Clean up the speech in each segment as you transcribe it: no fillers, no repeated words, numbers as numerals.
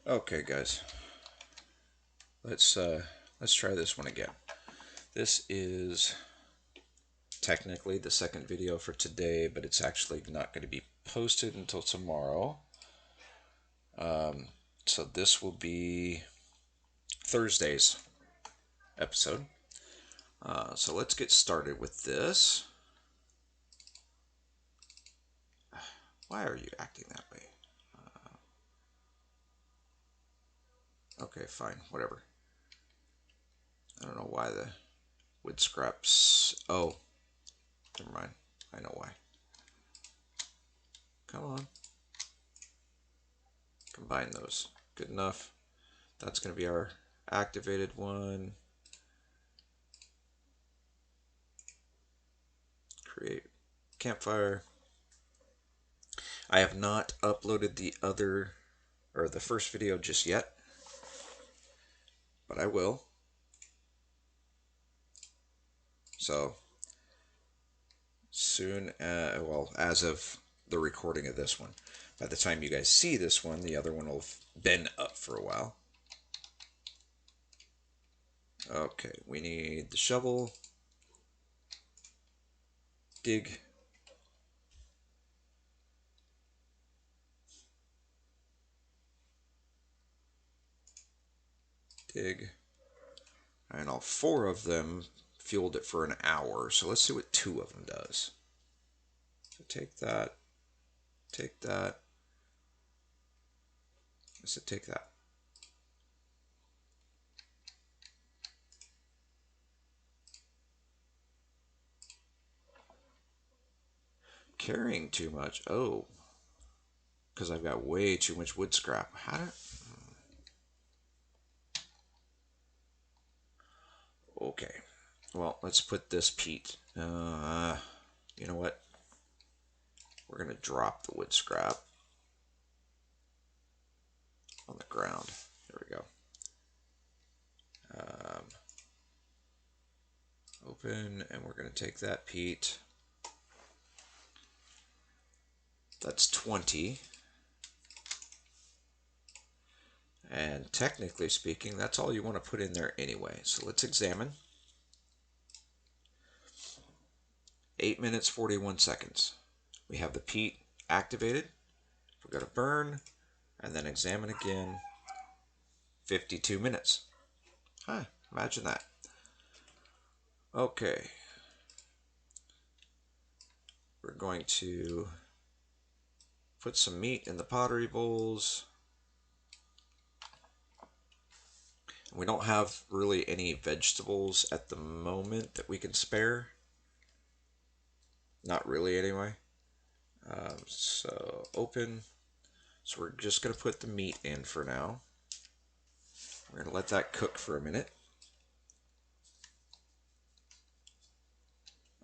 Okay, guys, let's try this one again. This is technically the second video for today, but it's actually not going to be posted until tomorrow. So this will be Thursday's episode. So let's get started with this. Why are you acting that way? Okay, fine, whatever. I don't know why the wood scraps. Oh, never mind. I know why. Come on. Combine those. Good enough. That's going to be our activated one. Create campfire. I have not uploaded the other, or the first video just yet, but I will. So soon, well, as of the recording of this one. By the time you guys see this one, the other one will have been up for a while. Okay, we need the shovel, dig, dig, and all four of them fueled it for an hour. So let's see what two of them does. So take that, take that. I said take that. Carrying too much. Oh, because I've got way too much wood scrap. How do? Okay. Well, let's put this peat. You know what? We're gonna drop the wood scrap on the ground. There we go. Um, Open, and we're gonna take that peat. That's 20. And technically speaking, that's all you want to put in there anyway. So let's examine. 8 minutes 41 seconds. We have the peat activated. We're going to burn and then examine again. 52 minutes. Huh, imagine that. Okay. We're going to put some meat in the pottery bowls. We don't have really any vegetables at the moment that we can spare. Not really, anyway. So open. So we're just going to put the meat in for now. We're going to let that cook for a minute.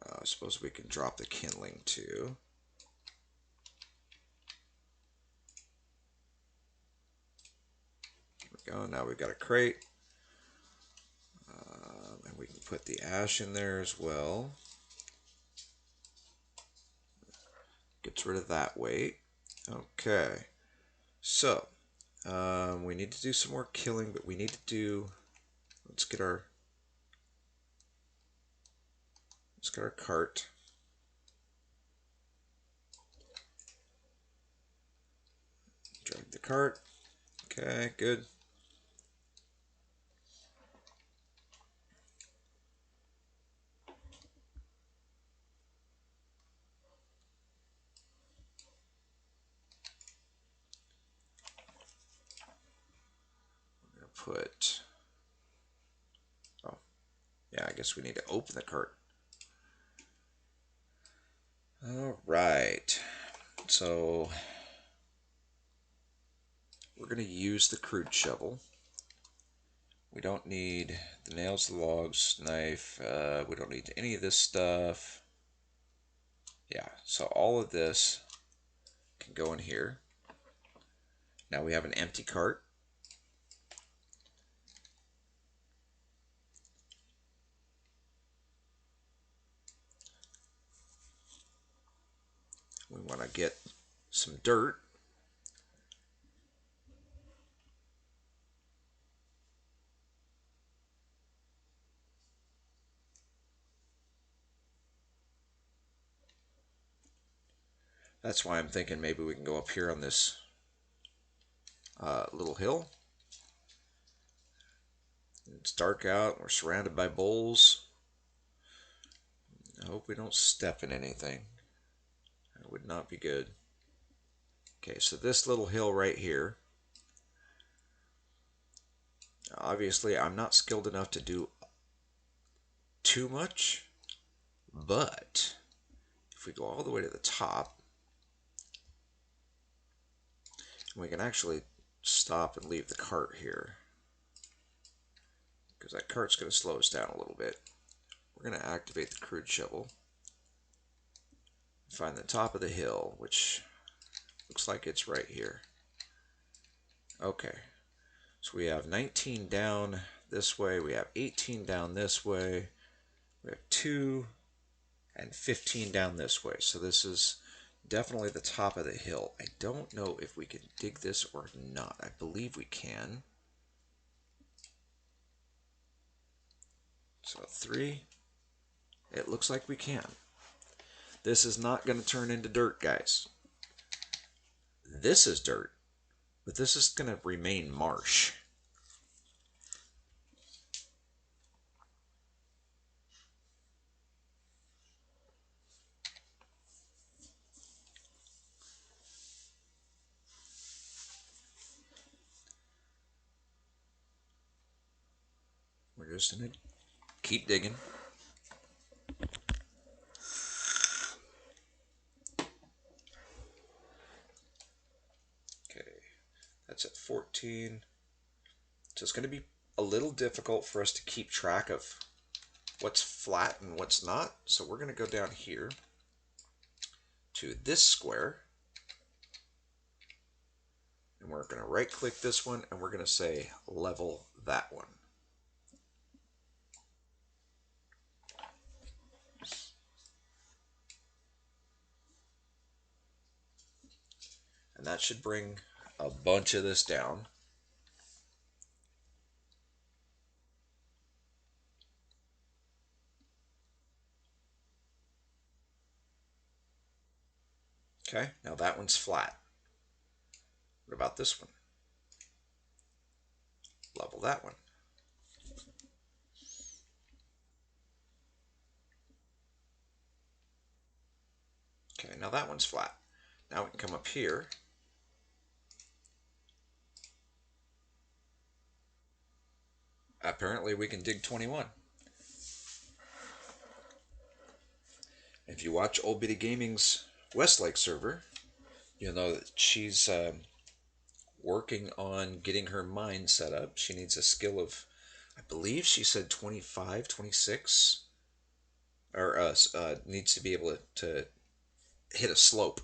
I suppose we can drop the kindling too. There we go. Now we've got a crate. And we can put the ash in there as well. Gets rid of that weight. Okay. So, we need to do some more killing, but we need to do... Let's get our cart. Drag the cart. Okay, good. We're going to put... Oh, yeah, I guess we need to open the cart. All right. So, we're going to use the crude shovel. We don't need the nails, the logs, knife. We don't need any of this stuff. Yeah, so all of this can go in here. Now we have an empty cart. We want to get some dirt. That's why I'm thinking maybe we can go up here on this little hill. It's dark out. We're surrounded by bowls. I hope we don't step in anything. That would not be good. Okay, so this little hill right here. Obviously, I'm not skilled enough to do too much, but if we go all the way to the top, we can actually stop and leave the cart here, because that cart's going to slow us down a little bit. We're going to activate the crude shovel, find the top of the hill, which looks like it's right here. Okay, so we have 19 down this way, we have 18 down this way, we have 2 and 15 down this way. So this is definitely the top of the hill. I don't know if we can dig this or not. I believe we can. So 3. It looks like we can. This is not going to turn into dirt, guys. This is dirt, but this is going to remain marsh. We're just going to keep digging. Okay, that's at 14. So it's going to be a little difficult for us to keep track of what's flat and what's not. So we're going to go down here to this square. And we're going to right click this one and we're going to say level that one. And that should bring a bunch of this down. Okay, now that one's flat. What about this one? Level that one. Okay, now that one's flat. Now we can come up here. Apparently we can dig 21. If you watch Old Bitty Gaming's Westlake server, you'll know that she's working on getting her mine set up. She needs a skill of, I believe she said 25, 26, or needs to be able to hit a slope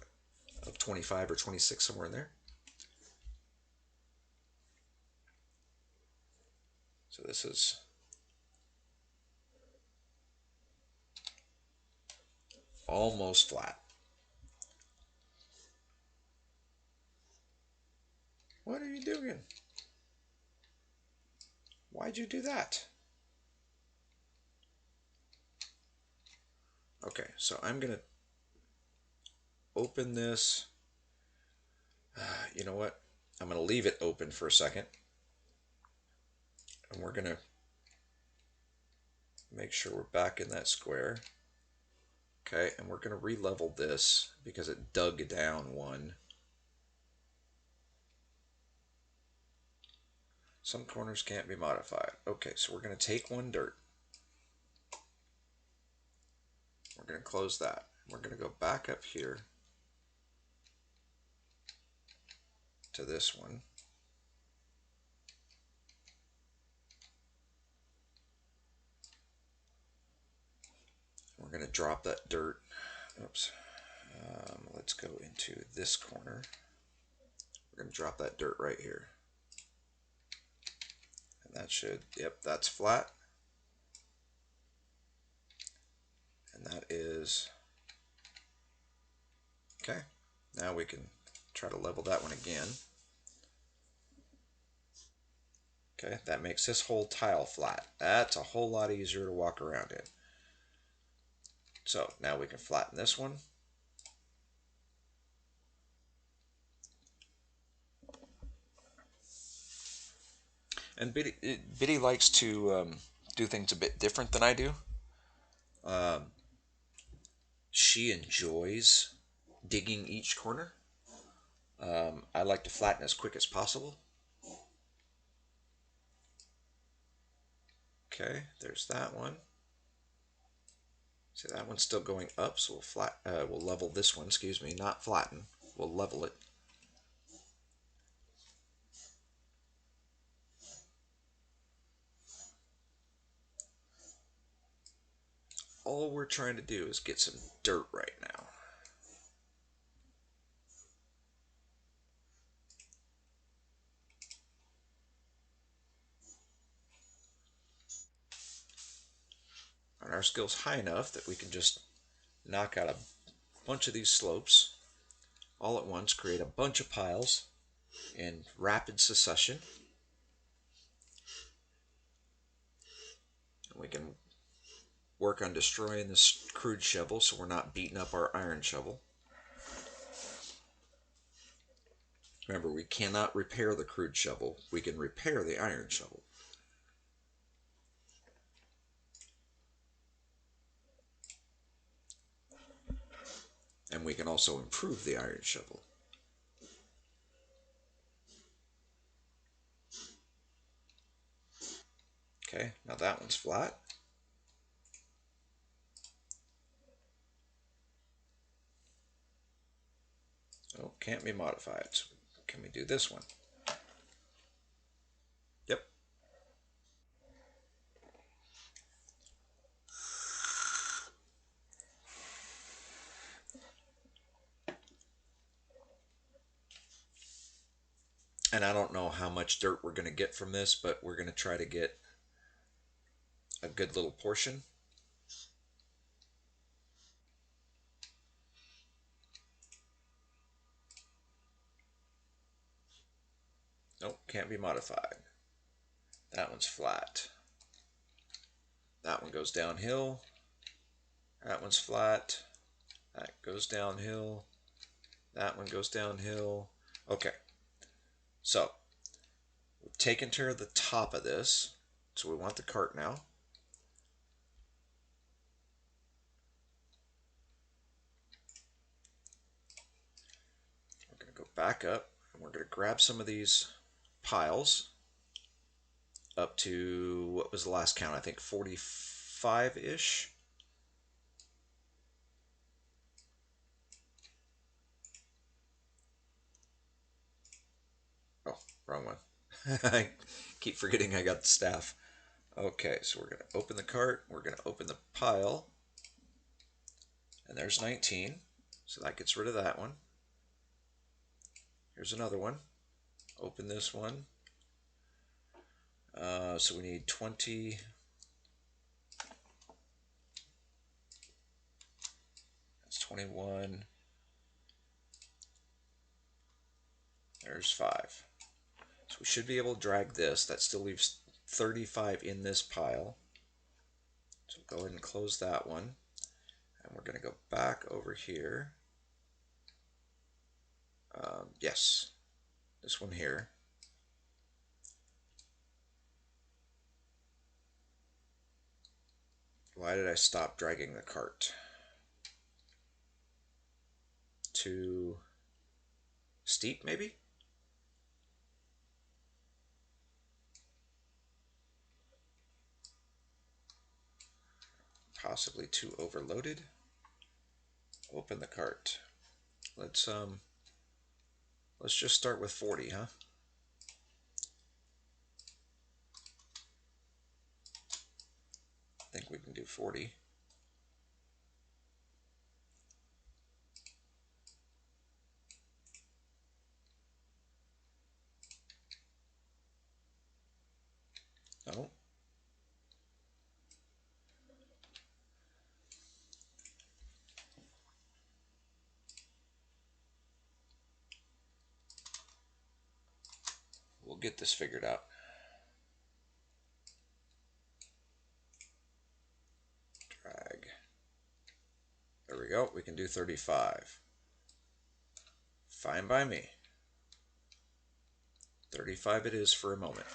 of 25 or 26, somewhere in there. So this is almost flat. What are you doing? Why'd you do that? Okay, so I'm going to open this. You know what? I'm going to leave it open for a second. And we're going to make sure we're back in that square. Okay, and we're going to re-level this because it dug down one. Some corners can't be modified. Okay, so we're going to take one dirt. We're going to close that. We're going to go back up here to this one. We're going to drop that dirt. Oops. Let's go into this corner. We're going to drop that dirt right here. And that should, yep, that's flat. And that is, okay. Now we can try to level that one again. Okay, that makes this whole tile flat. That's a whole lot easier to walk around in. So now we can flatten this one. And Biddy likes to do things a bit different than I do. She enjoys digging each corner. I like to flatten as quick as possible. Okay, there's that one. See, that one's still going up, so we'll level this one. Excuse me, not flatten. We'll level it. All we're trying to do is get some dirt right now. And our skill's high enough that we can just knock out a bunch of these slopes all at once, create a bunch of piles in rapid succession. And we can work on destroying this crude shovel so we're not beating up our iron shovel. Remember, we cannot repair the crude shovel. We can repair the iron shovel. And we can also improve the iron shovel. Okay, now that one's flat. Oh, can't be modified. So can we do this one? Yep. And I don't know how much dirt we're going to get from this, but we're going to try to get a good little portion. Nope, can't be modified. That one's flat. That one goes downhill. That one's flat. That goes downhill. That one goes downhill. Okay. So, we've taken care of the top of this. So we want the cart now. We're going to go back up. And we're going to grab some of these piles up to, what was the last count? I think 45-ish. Oh, wrong one. I keep forgetting I got the staff. Okay, so we're going to open the cart. We're going to open the pile. And there's 19. So that gets rid of that one. Here's another one. Open this one. So we need 20. That's 21. There's 5. So we should be able to drag this. That still leaves 35 in this pile. So go ahead and close that one. And we're going to go back over here. Yes, this one here. Why did I stop dragging the cart? Too steep, maybe? Possibly too overloaded. Open the cart. Let's just start with 40, huh? I think we can do 40. No. We'll get this figured out. Drag. There we go. We can do 35. Fine by me. 35 it is for a moment.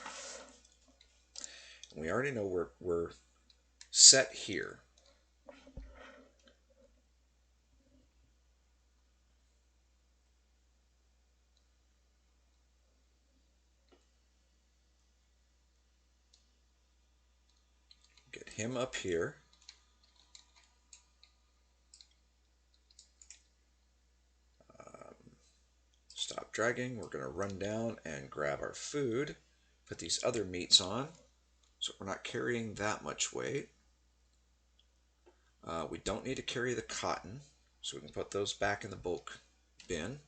We already know we're set here. Get him up here. Stop dragging. We're going to run down and grab our food. Put these other meats on so we're not carrying that much weight. We don't need to carry the cotton, so we can put those back in the bulk bin.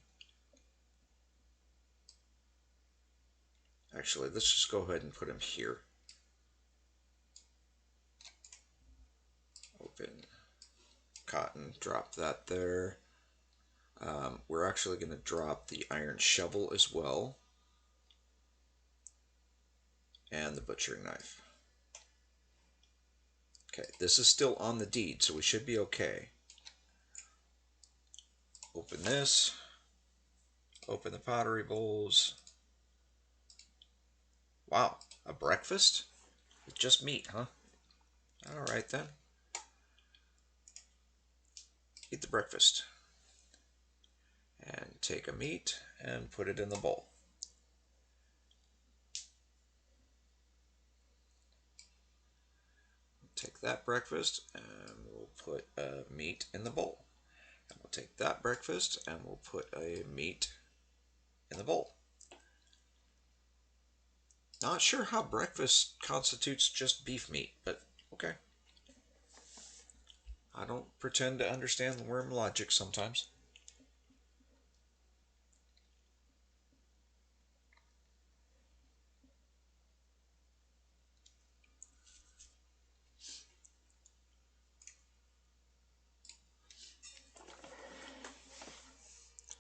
Actually, let's just go ahead and put them here. Open cotton, drop that there. We're actually going to drop the iron shovel as well, and the butchering knife. Okay, this is still on the deed, so we should be okay. Open this. Open the pottery bowls. Wow, a breakfast? With just meat, huh? Alright then. Eat the breakfast. And take a meat and put it in the bowl. Take that breakfast and we'll put a meat in the bowl. And we'll take that breakfast and we'll put a meat in the bowl. Not sure how breakfast constitutes just beef meat, but okay. I don't pretend to understand the worm logic sometimes.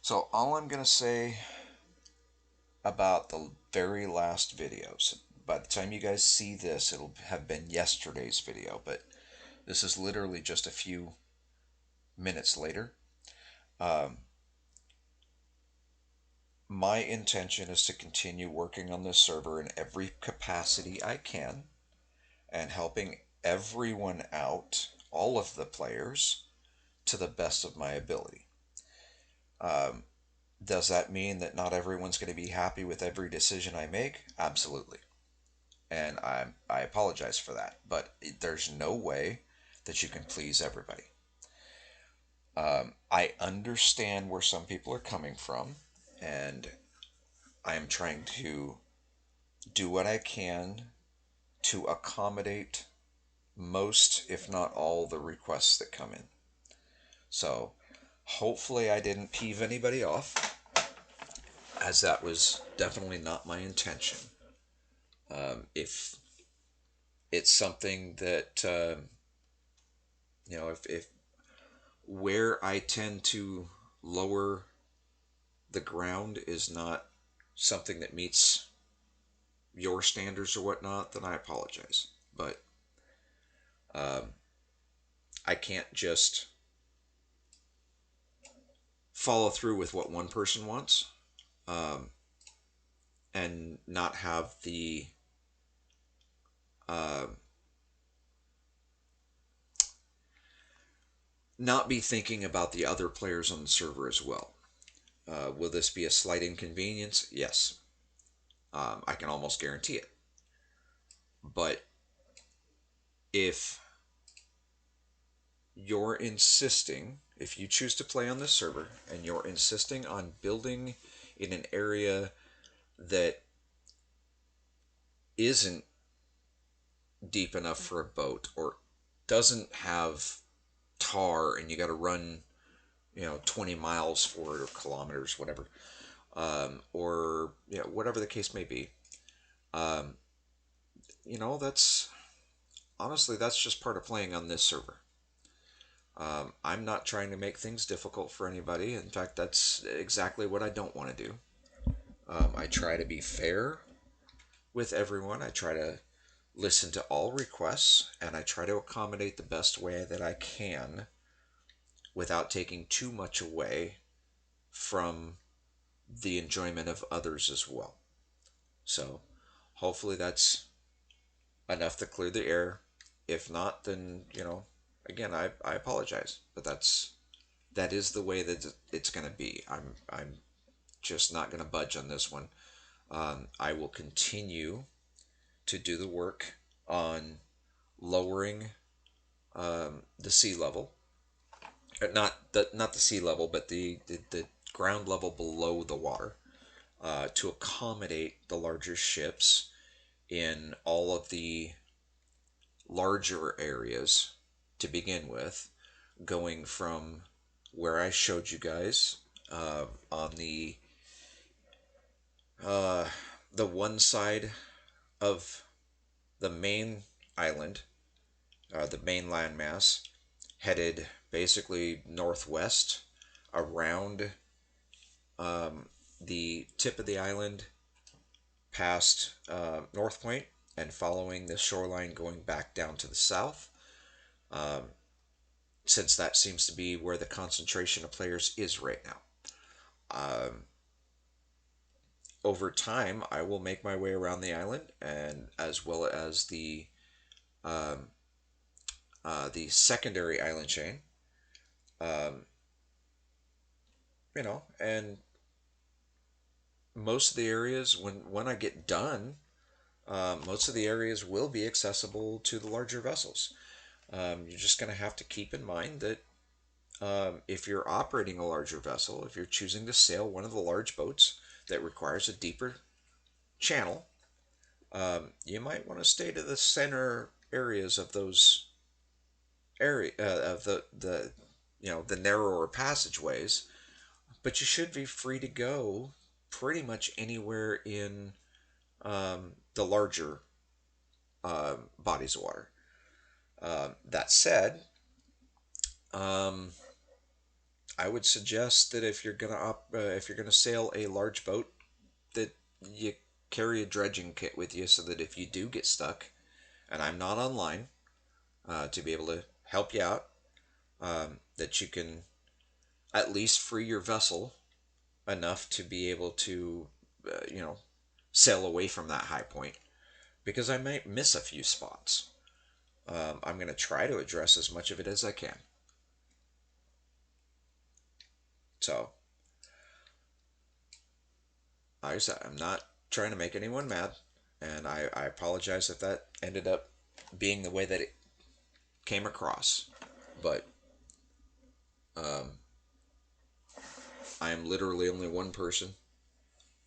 So all I'm going to say about the very last videos, by the time you guys see this, it'll have been yesterday's video, but this is literally just a few minutes later. My intention is to continue working on this server in every capacity I can and helping everyone out, all of the players, to the best of my ability. Does that mean that not everyone's going to be happy with every decision I make? Absolutely. And I apologize for that, but there's no way that you can please everybody. I understand where some people are coming from, and I am trying to do what I can to accommodate most, if not all, the requests that come in. So hopefully I didn't peeve anybody off, as that was definitely not my intention. If it's something that, if where I tend to lower the ground is not something that meets your standards or whatnot, then I apologize. But I can't just follow through with what one person wants and not have the not be thinking about the other players on the server as well. Will this be a slight inconvenience? Yes. I can almost guarantee it. But if you're insisting, if you choose to play on this server and you're insisting on building in an area that isn't deep enough for a boat or doesn't have tar and you got to run 20 miles for it or kilometers, whatever, or whatever the case may be, that's honestly, that's just part of playing on this server. I'm not trying to make things difficult for anybody. In fact, that's exactly what I don't want to do. I try to be fair with everyone. I try to listen to all requests, and I try to accommodate the best way that I can without taking too much away from the enjoyment of others as well. So hopefully that's enough to clear the air. If not, then, again, I apologize. But that is the way that it's going to be. I'm just not going to budge on this one. I will continue to do the work on lowering the sea level. Not the sea level, but the ground level below the water, to accommodate the larger ships in all of the larger areas to begin with, going from where I showed you guys, on uh, the one side of the main island, the main landmass, headed basically northwest around the tip of the island, past North Point, and following the shoreline going back down to the south, since that seems to be where the concentration of players is right now. Um, Over time, I will make my way around the island, and as well as um, the secondary island chain. Um, and most of the areas, when I get done, most of the areas will be accessible to the larger vessels. You're just going to have to keep in mind that if you're operating a larger vessel, if you're choosing to sail one of the large boats that requires a deeper channel, you might want to stay to the center areas of those area of the narrower passageways. But you should be free to go pretty much anywhere in the larger bodies of water. That said, um, I would suggest that if you're gonna sail a large boat, that you carry a dredging kit with you, so that if you do get stuck, and I'm not online to be able to help you out, that you can at least free your vessel enough to be able to, sail away from that high point, because I might miss a few spots. I'm going to try to address as much of it as I can. So, like I said, I'm not trying to make anyone mad, and I apologize if that ended up being the way that it came across. But um, I am literally only one person,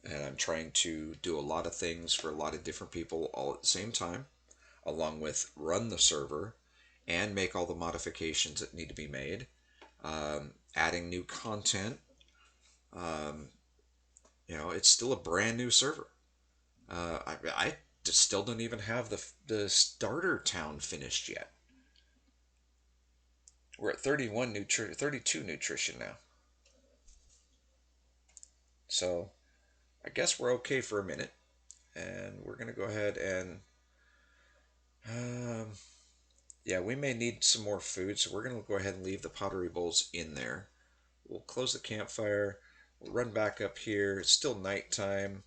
and I'm trying to do a lot of things for a lot of different people all at the same time, along with run the server and make all the modifications that need to be made, adding new content. Um, it's still a brand new server. I just still don't even have the starter town finished yet. We're at 32 nutrition now. So I guess we're okay for a minute, and we're gonna go ahead and um, yeah, we may need some more food, so we're gonna go ahead and leave the pottery bowls in there. We'll close the campfire. We'll run back up here. It's still nighttime,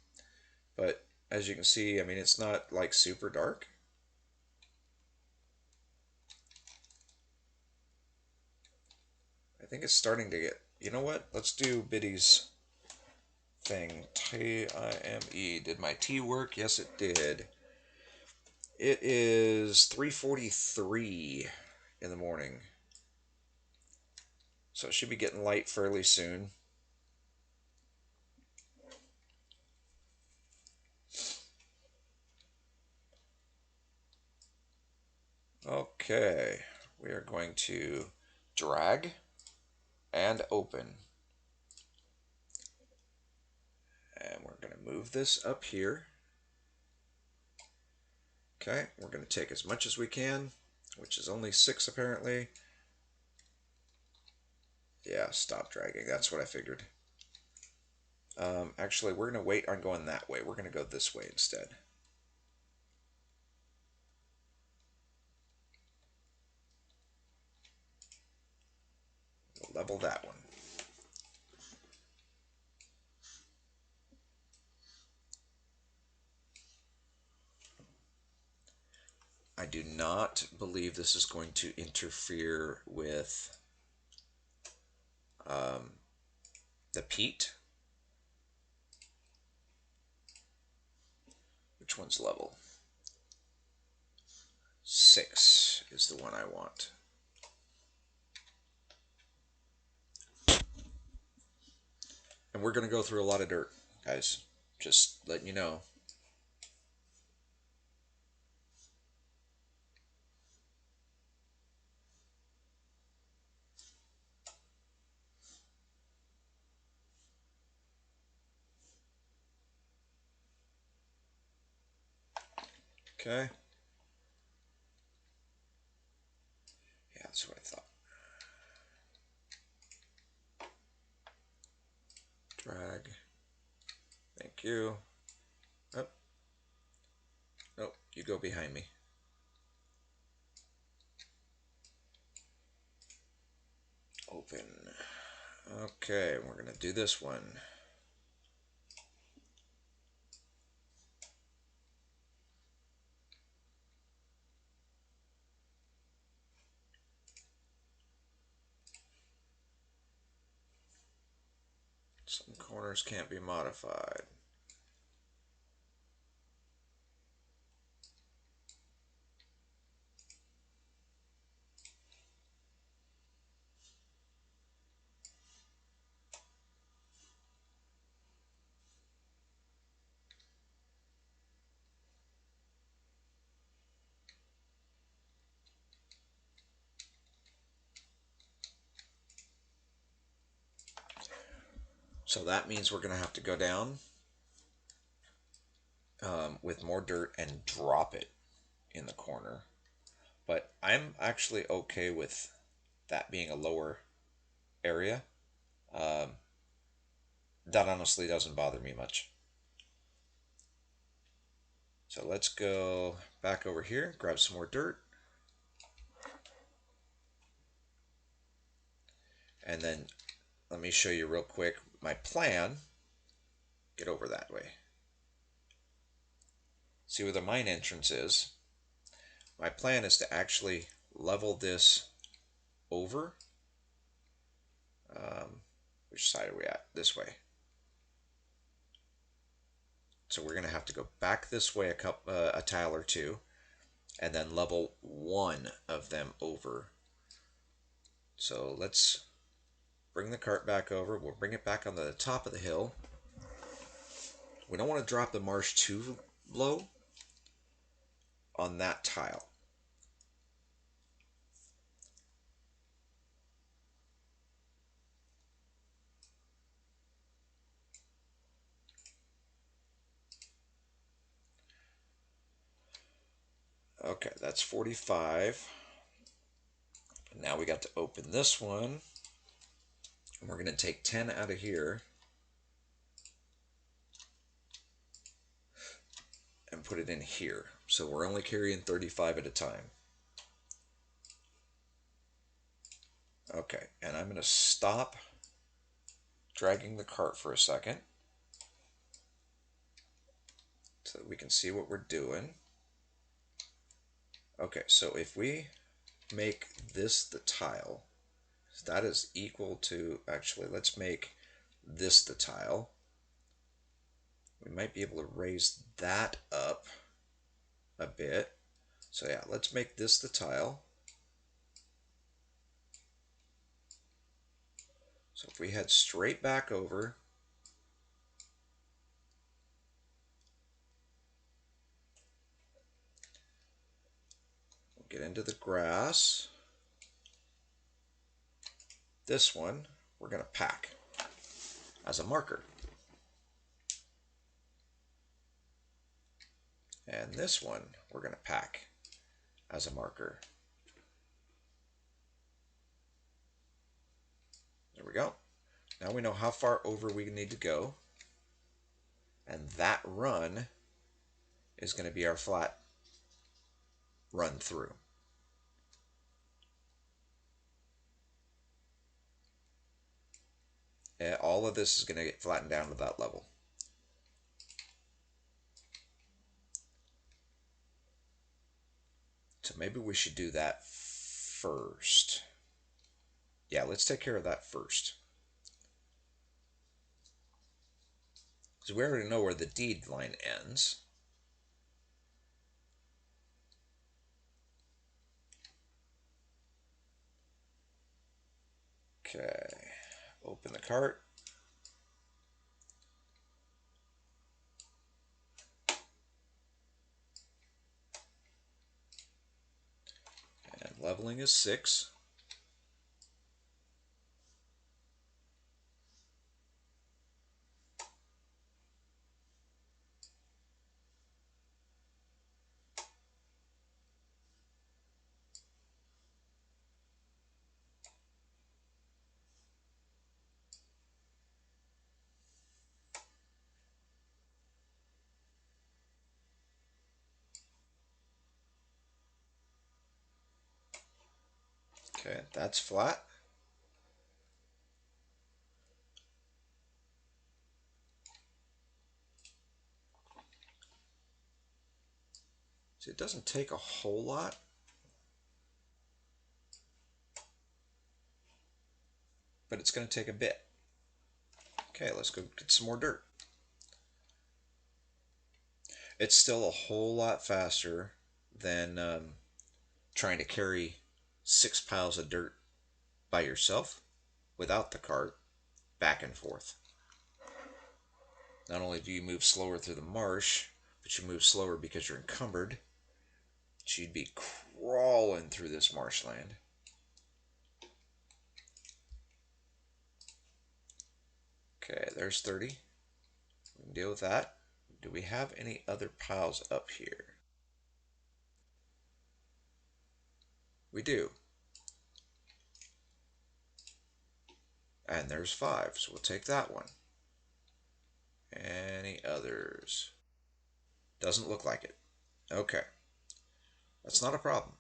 but as you can see, I mean, it's not like super dark. I think it's starting to get. You know what? Let's do Biddy's thing. Time. Did my tea work? Yes, it did. It is 3:43 in the morning, so it should be getting light fairly soon. Okay, we are going to drag and open. And we're going to move this up here. Okay, we're going to take as much as we can, which is only 6 apparently. Yeah, stop dragging. That's what I figured. Actually, we're going to wait on going that way. We're going to go this way instead. We'll level that one. I do not believe this is going to interfere with the peat. Which one's level? 6 is the one I want. And we're going to go through a lot of dirt, guys. Just letting you know. Okay. Yeah, that's what I thought. Drag. Thank you. Oh. Oh, you go behind me. Open. Okay, we're going to do this one. Some corners can't be modified. So that means we're going to have to go down with more dirt and drop it in the corner. But I'm actually okay with that being a lower area. That honestly doesn't bother me much. So let's go back over here, grab some more dirt. And then let me show you real quick my plan. Get over that way. See where the mine entrance is. My plan is to actually level this over. Which side are we at? This way. So we're going to have to go back this way a tile or two, and then level one of them over. So let's bring the cart back over. We'll bring it back on the top of the hill. We don't want to drop the marsh too low on that tile. Okay, that's 45. Now we got to open this one. And we're going to take 10 out of here and put it in here. So we're only carrying 35 at a time. Okay, and I'm going to stop dragging the cart for a second so that we can see what we're doing. Okay, so if we make this the tile, that is equal to, actually, let's make this the tile. We might be able to raise that up a bit. So yeah, let's make this the tile. So if we head straight back over, we'll get into the grass. This one we're going to pack as a marker. And this one we're going to pack as a marker. There we go. Now we know how far over we need to go. And that run is going to be our flat run through. And all of this is going to get flattened down to that level. So maybe we should do that first. Yeah, let's take care of that first. Because we already know where the deed line ends. Okay, open the cart. And leveling is 6. Okay, that's flat. See, it doesn't take a whole lot, but it's going to take a bit. Okay, let's go get some more dirt. It's still a whole lot faster than trying to carry 6 piles of dirt by yourself without the cart back and forth. Not only do you move slower through the marsh, but you move slower because you're encumbered. So you'd be crawling through this marshland. Okay, there's 30. We can deal with that. Do we have any other piles up here? We do. And there's 5, so we'll take that one. Any others? Doesn't look like it. Okay. That's not a problem.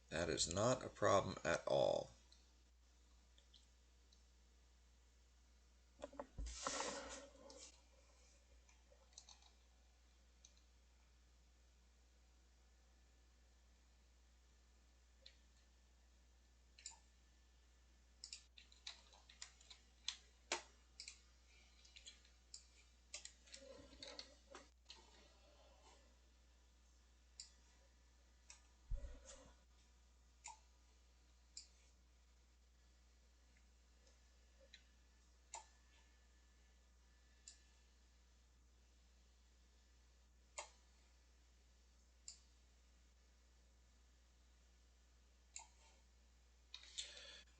That is not a problem at all.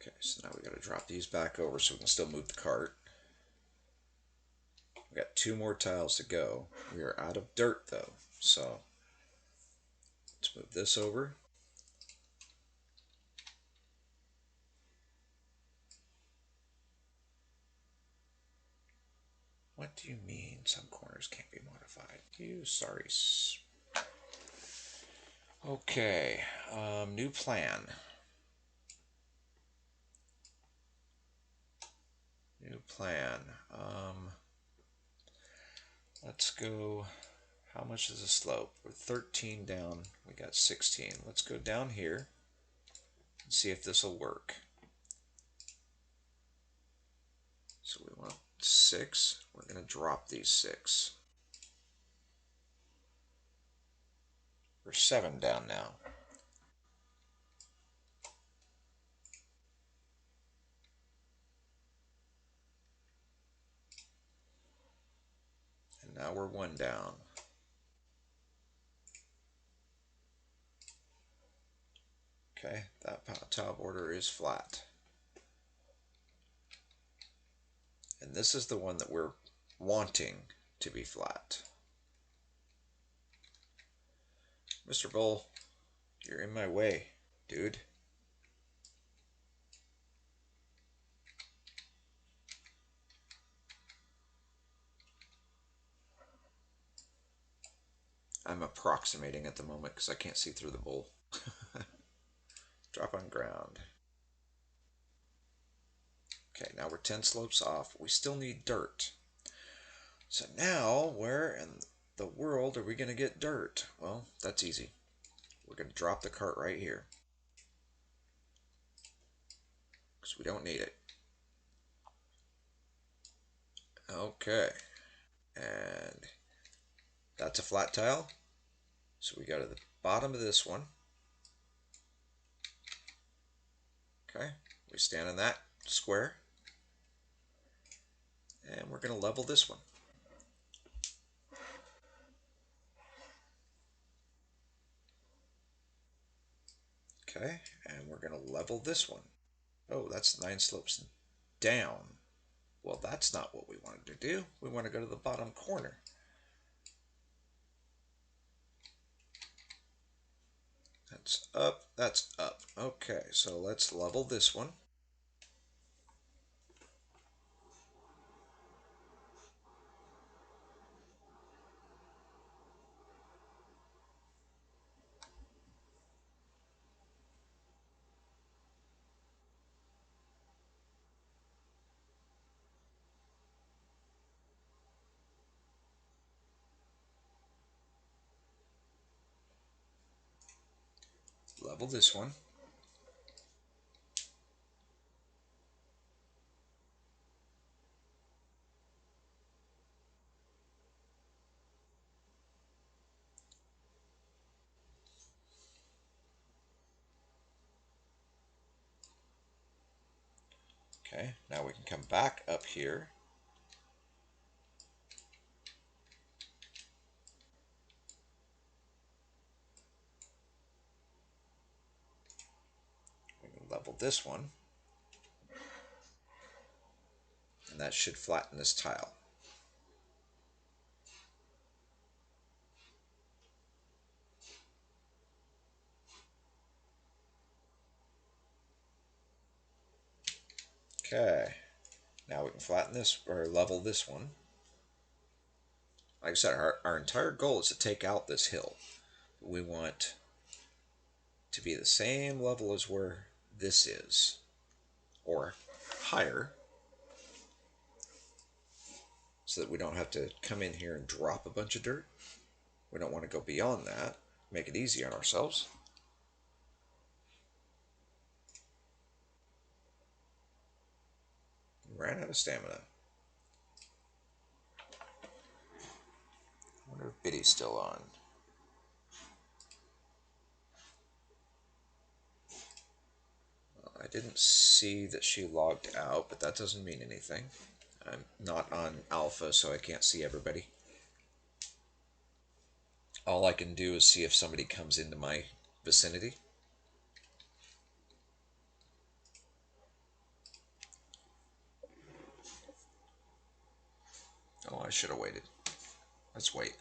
Okay, so now we got to drop these back over so we can still move the cart. We got 2 more tiles to go. We are out of dirt though, so let's move this over. What do you mean some corners can't be modified? You sorry. Okay, new plan. New plan. Let's go. How much is the slope? We're 13 down. We got 16. Let's go down here and see if this will work. So we want 6. We're going to drop these 6. We're 7 down now. And now we're 1 down. Okay, that tile border is flat. And this is the one that we're wanting to be flat. Mr. Bull, you're in my way, dude. I'm approximating at the moment because I can't see through the bull. Drop on ground. Okay, now we're 10 slopes off. We still need dirt. So now, where in the world are we going to get dirt? Well, that's easy. We're going to drop the cart right here, because we don't need it. Okay, and that's a flat tile. So we go to the bottom of this one. Okay, we stand in that square, and we're going to level this one. Okay, and we're going to level this one. Oh, that's 9 slopes down. Well, that's not what we wanted to do. We want to go to the bottom corner. That's up, that's up. Okay, so let's level this one. Level this one. Okay, now we can come back up here. We can level this one. And that should flatten this tile. Okay, now we can flatten this, or level this one. Like I said, our entire goal is to take out this hill. We want to be the same level as where this is, or higher, so that we don't have to come in here and drop a bunch of dirt. We don't want to go beyond that. Make it easy on ourselves. Ran out of stamina. I wonder if Biddy's still on. I didn't see that she logged out, but that doesn't mean anything. I'm not on alpha, so I can't see everybody. All I can do is see if somebody comes into my vicinity. Oh, I should have waited. Let's wait.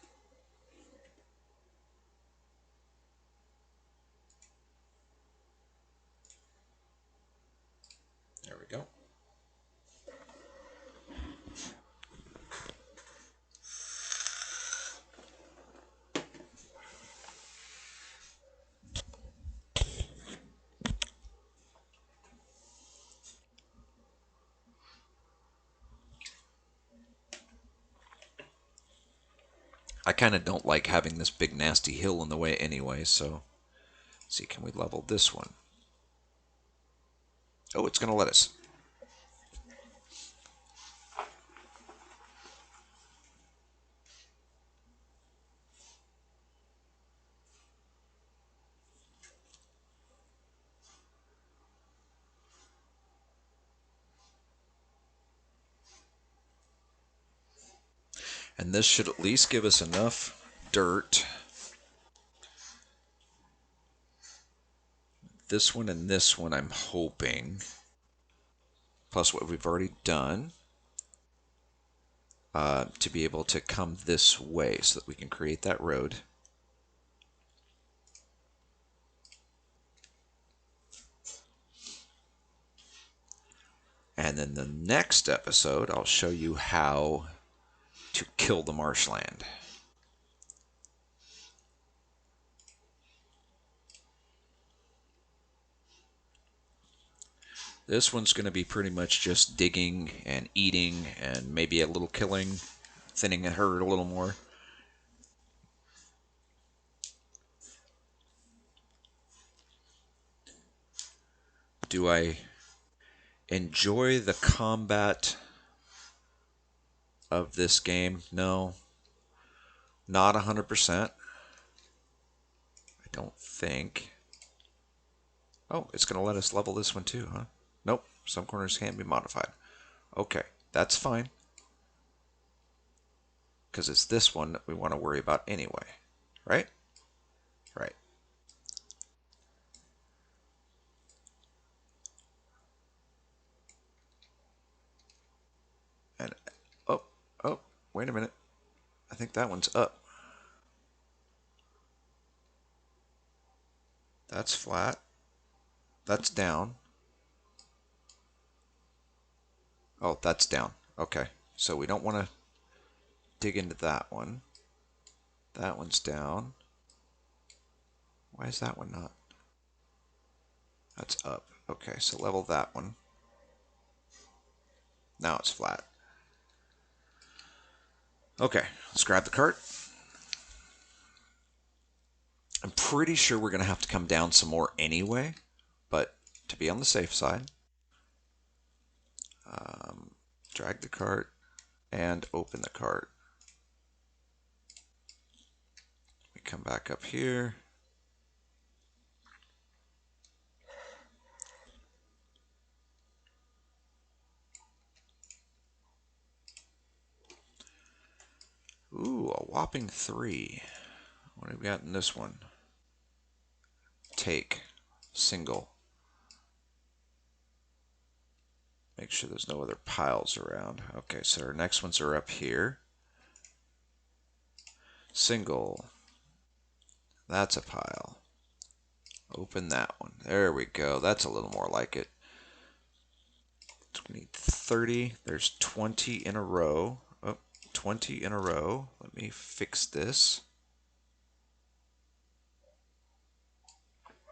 There we go. I kind of don't like having this big nasty hill in the way anyway, so let's see, can we level this one? Oh, it's going to let us. And this should at least give us enough dirt. This one and this one, I'm hoping, plus what we've already done, to be able to come this way so that we can create that road. And then the next episode, I'll show you how to kill the marshland. This one's going to be pretty much just digging and eating and maybe a little killing, thinning a herd a little more. Do I enjoy the combat of this game? No, not 100%. I don't think. Oh, it's going to let us level this one too, huh? Nope, some corners can't be modified. Okay, that's fine. Because it's this one that we want to worry about anyway, right? Right. And, oh, oh, wait a minute. I think that one's up. That's flat. That's down. Oh, that's down. Okay. So we don't want to dig into that one. That one's down. Why is that one not? That's up. Okay, so level that one. Now it's flat. Okay, let's grab the cart. I'm pretty sure we're going to have to come down some more anyway, but to be on the safe side, drag the cart and open the cart. We come back up here. Ooh, a whopping 3. What have we got in this one? Take. Single. Make sure there's no other piles around. Okay, so our next ones are up here. Single. That's a pile. Open that one. There we go. That's a little more like it. We need 30. There's 20 in a row. Oh, 20 in a row. Let me fix this.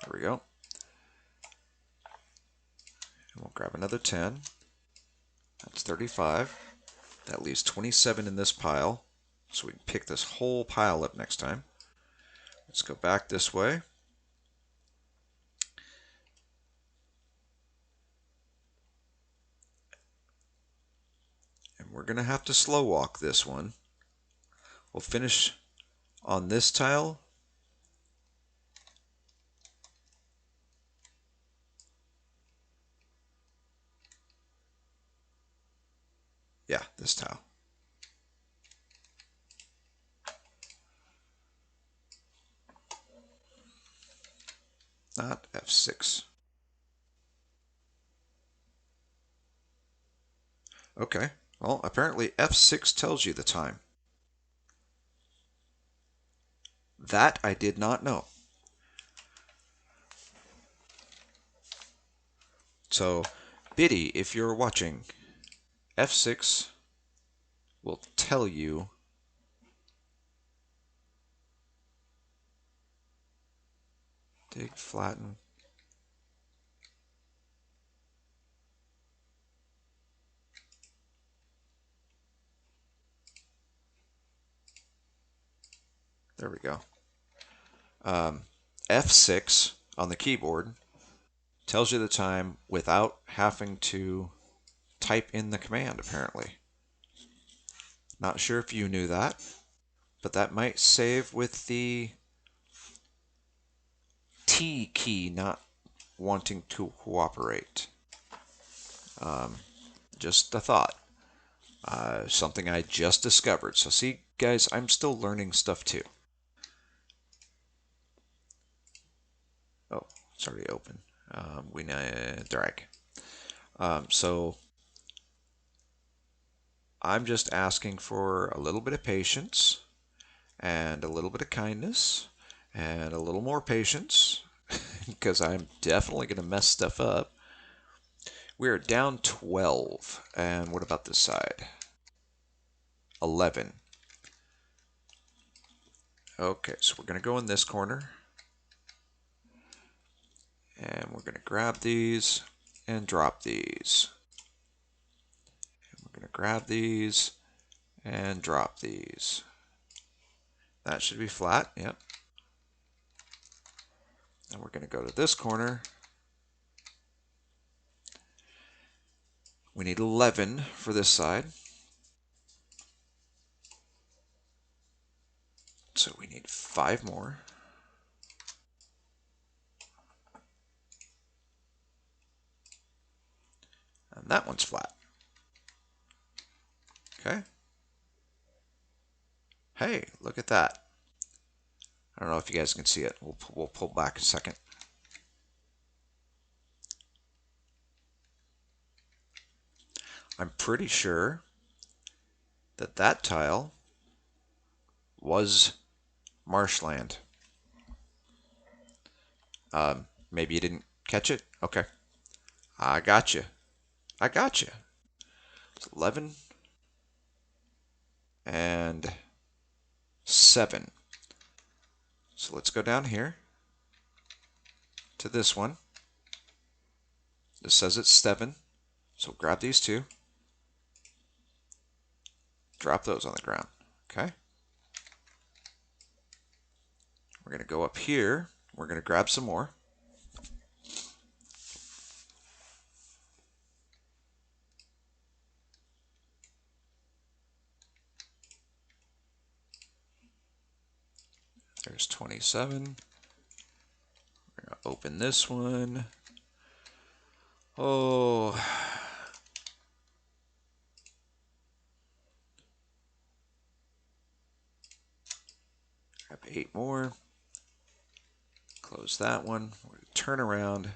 There we go. And we'll grab another 10. That's 35. That leaves 27 in this pile. So we can pick this whole pile up next time. Let's go back this way. And we're going to have to slow walk this one. We'll finish on this tile. Yeah, this tile. Not F6. Okay, well, apparently F6 tells you the time. That I did not know. So, Biddy, if you're watching, F6 will tell you dig, flatten. There we go. F6 on the keyboard tells you the time without having to type in the command, apparently. Not sure if you knew that, but that might save with the T key not wanting to cooperate. Just a thought. Something I just discovered. So see, guys, I'm still learning stuff too. Oh, it's already open. We drag. So I'm just asking for a little bit of patience and a little bit of kindness and a little more patience because I'm definitely going to mess stuff up. We're down 12. And what about this side? 11. Okay, so we're going to go in this corner. And we're going to grab these and drop these. We're going to grab these and drop these. That should be flat, yep. And we're going to go to this corner. We need 11 for this side. So we need 5 more. And that one's flat. Okay. Hey, look at that. I don't know if you guys can see it. We'll pull back a second. I'm pretty sure that that tile was marshland. Maybe you didn't catch it? Okay. I got you. I got you. It's 11 and 7. So let's go down here to this one. This says it's 7. So grab these two. Drop those on the ground. Okay. We're going to go up here. We're going to grab some more. There's 27. We're going to open this one. Oh. Grab 8 more. Close that one. We're going to turn around.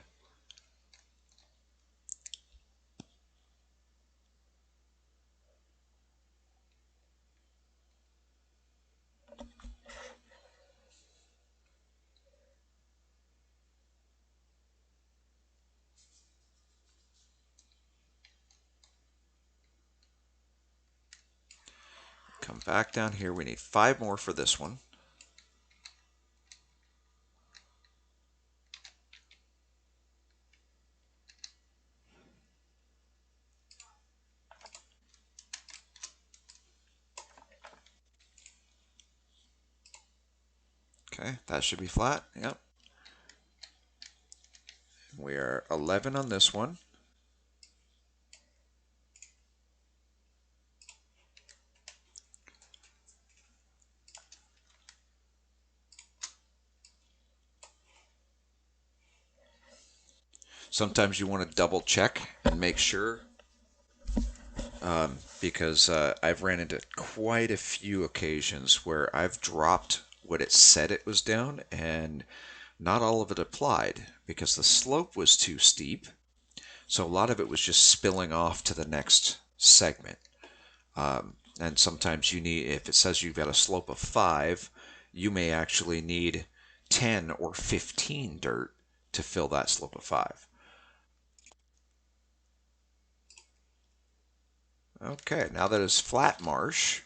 Come back down here. We need 5 more for this one. Okay, that should be flat. Yep. We are 11 on this one. Sometimes you want to double check and make sure, because I've ran into quite a few occasions where I've dropped what it said it was down and not all of it applied because the slope was too steep. So a lot of it was just spilling off to the next segment. And sometimes you need, if it says you've got a slope of 5, you may actually need 10 or 15 dirt to fill that slope of 5. Okay, now that it's flat marsh,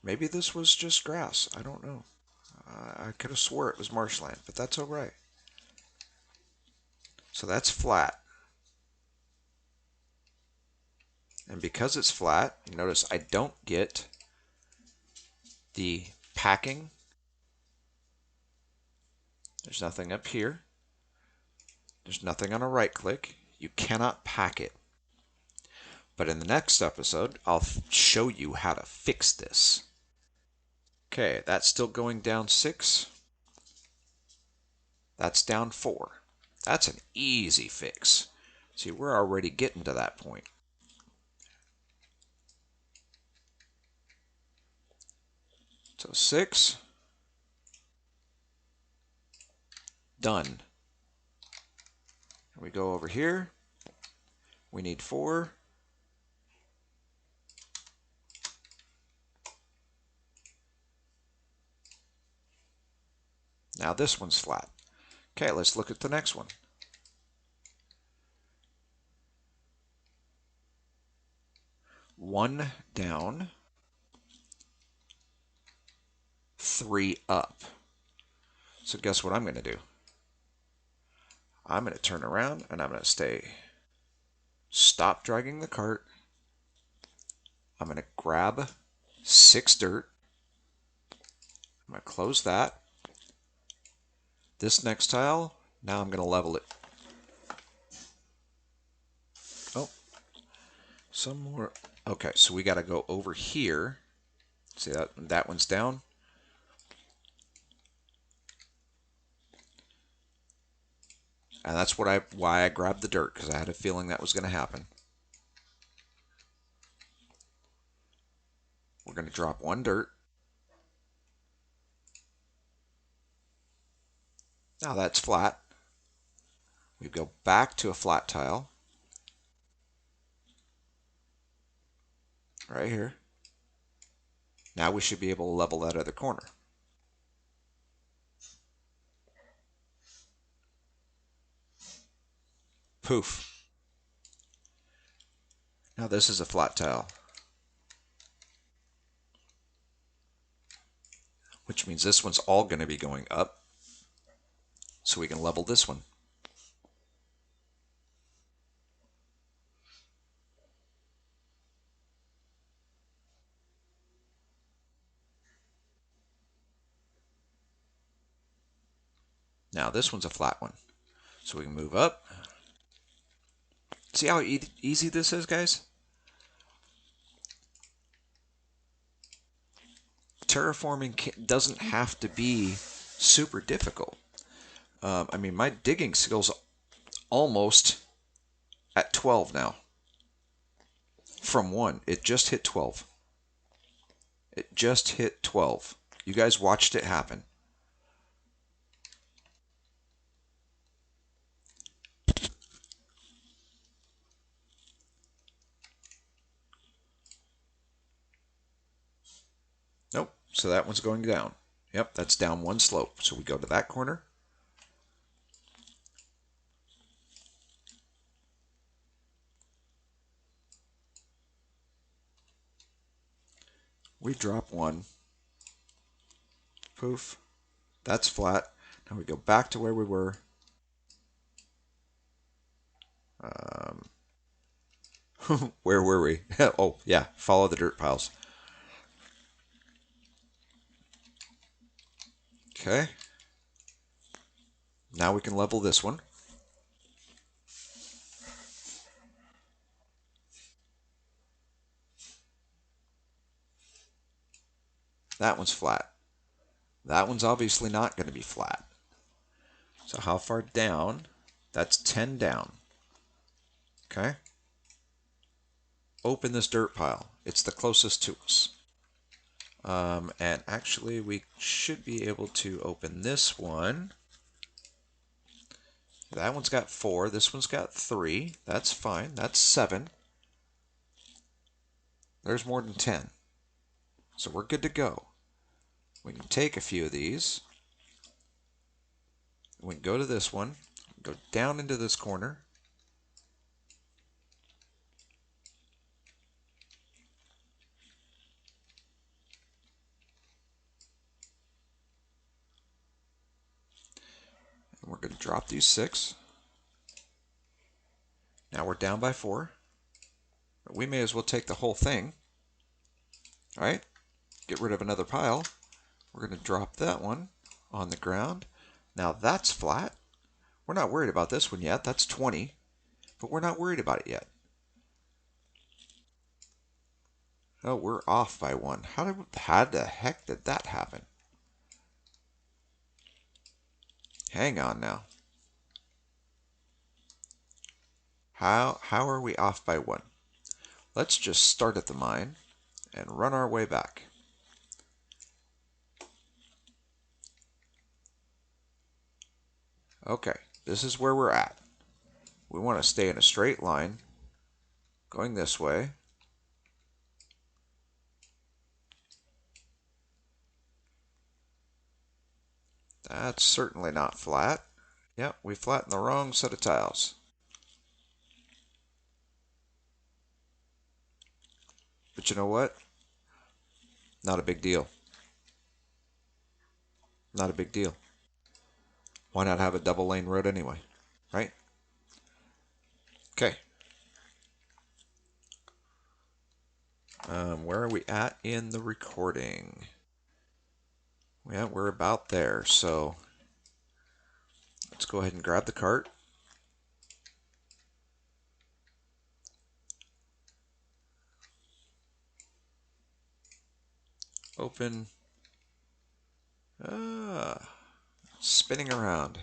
maybe this was just grass. I don't know. I could have swore it was marshland, but that's all right. So that's flat. And because it's flat, you notice I don't get the packing. There's nothing up here. There's nothing on a right click. You cannot pack it. But in the next episode, I'll show you how to fix this. Okay, that's still going down 6. That's down 4. That's an easy fix. See, we're already getting to that point. So 6. Done. We go over here. We need 4. Now this one's flat. Okay, let's look at the next one. One down, 3 up. So guess what I'm going to do? I'm going to turn around and I'm going to stop dragging the cart. I'm going to grab 6 dirt. I'm going to close that. This next tile, now I'm going to level it. Oh, some more. Okay, so we got to go over here. See that one's down. And that's why I grabbed the dirt, because I had a feeling that was going to happen. We're going to drop 1 dirt. Now that's flat. We go back to a flat tile. Right here. Now we should be able to level that other corner. Poof. Now this is a flat tile, which means this one's all going to be going up, so we can level this one. Now this one's a flat one, so we can move up. See how easy this is, guys? Terraforming doesn't have to be super difficult. I mean, my digging skill's almost at 12 now. From 1. It just hit 12. It just hit 12. You guys watched it happen. Nope. So that one's going down. Yep, that's down 1 slope. So we go to that corner. We drop 1. Poof. That's flat. Now we go back to where we were. Where were we? Oh, yeah. Follow the dirt piles. Okay. Now we can level this one. That one's flat. That one's obviously not going to be flat. So how far down? That's 10 down. Okay. Open this dirt pile. It's the closest to us. And actually, we should be able to open this one. That one's got 4. This one's got 3. That's fine. That's 7. There's more than 10. So we're good to go. We can take a few of these. We can go to this one. Go down into this corner. And we're going to drop these 6. Now we're down by 4. But we may as well take the whole thing. All right? Get rid of another pile. We're going to drop that one on the ground. Now that's flat. We're not worried about this one yet. That's 20. But we're not worried about it yet. Oh, we're off by 1. How the heck did that happen? Hang on now. How are we off by 1? Let's just start at the mine and run our way back. Okay, this is where we're at. We want to stay in a straight line, going this way. That's certainly not flat. Yep, we flattened the wrong set of tiles. But you know what? Not a big deal. Not a big deal. Why not have a double lane road anyway? right? Okay. Where are we at in the recording? Yeah, we're about there. So let's go ahead and grab the cart. Open. Spinning around.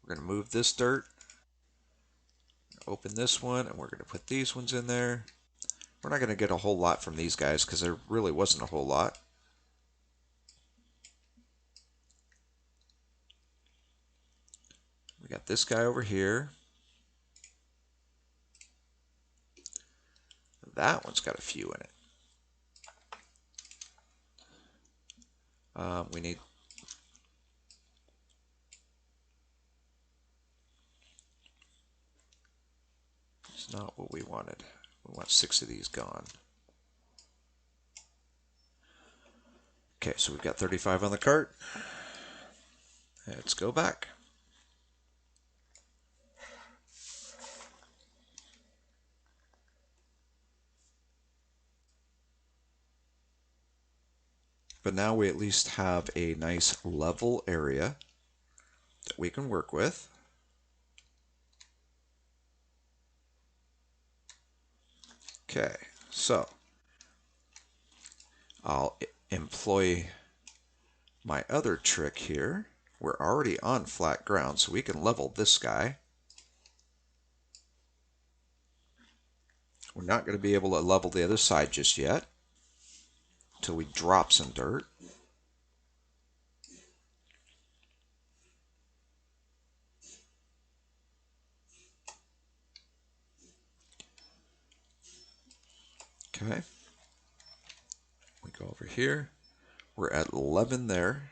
We're going to move this dirt. Open this one, and we're going to put these ones in there. We're not going to get a whole lot from these guys because there really wasn't a whole lot. We got this guy over here. That one's got a few in it. We need... It's not what we wanted. We want 6 of these gone. Okay, so we've got 35 on the cart. Let's go back. But now we at least have a nice level area that we can work with. Okay, so I'll employ my other trick here. We're already on flat ground, so we can level this guy. We're not going to be able to level the other side just yet until we drop some dirt. Okay. We go over here. We're at 11 there.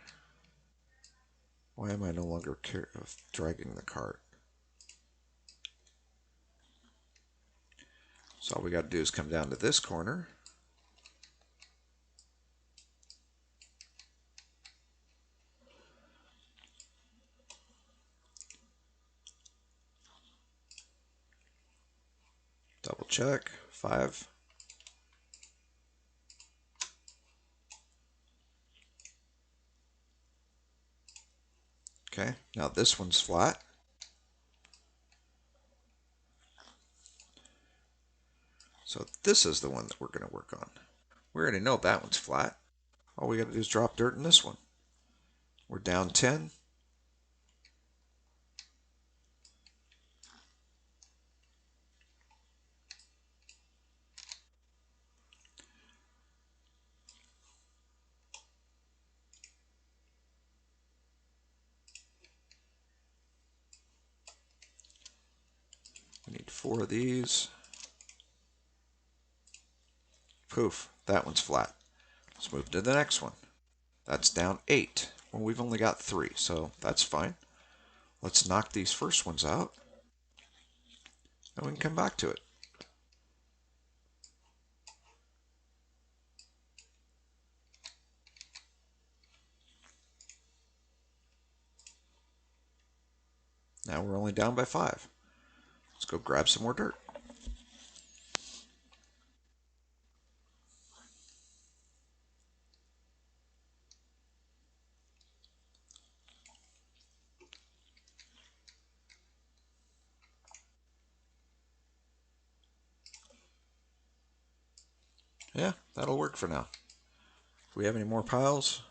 Why am I no longer dragging the cart? So all we got to do is come down to this corner. Double check. 5. Okay, now this one's flat. So this is the one that we're going to work on. We already know that one's flat. All we got to do is drop dirt in this one. We're down 10. We need 4 of these. Poof, that one's flat. Let's move to the next one. That's down 8. Well, we've only got 3, so that's fine. Let's knock these first ones out, and we can come back to it. Now we're only down by 5. Let's go grab some more dirt. Yeah, that'll work for now. Do we have any more piles?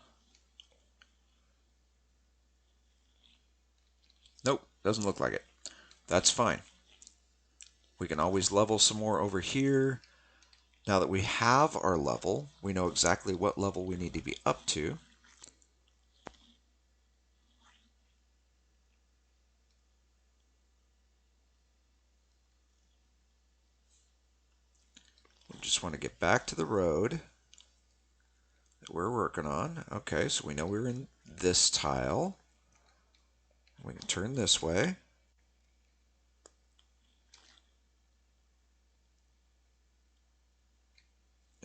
Nope, doesn't look like it. That's fine. We can always level some more over here. Now that we have our level, we know exactly what level we need to be up to. We just want to get back to the road that we're working on. Okay, so we know we're in this tile. We can turn this way.